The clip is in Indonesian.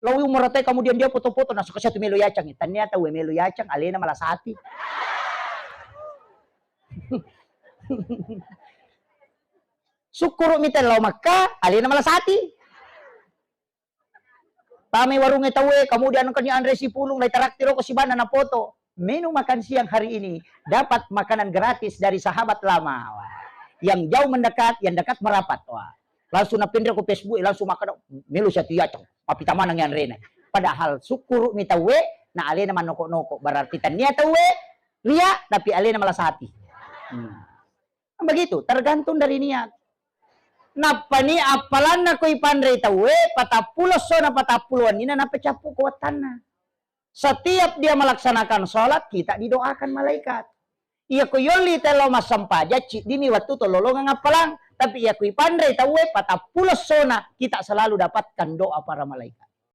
Lalu umaratai kemudian dia foto-foto na suka satu melo yacang. Ternyata we melo yacang alena malasati. Syukur mita lau Makkah alena malasati. Pame warungnya tawe kemudian kanya Andre si pulung lai taraktiro ko si bana na foto. Menu makan siang hari ini dapat makanan gratis dari sahabat lama. Wah. Yang jauh mendekat, yang dekat merapat. Wah. Langsung na pindra ko Facebook, langsung makan melu satu yacang. Apita manang yan rena. Padahal syukur mita we na alena manoko-noko. Berarti tanya tawe ria tapi alena malasati. Begitu, tergantung dari niat. Napa ni apalan na ko'y pandray tawe, patapulos so na patapuluan nina na pecapu kuatan na. Setiap dia melaksanakan sholat, kita didoakan malaikat. Iya ko yoli telo masampaja, dini waktu to lolongan apalang, tapi iya ko'y pandray tawe, patapulos so na, kita selalu dapatkan doa para malaikat.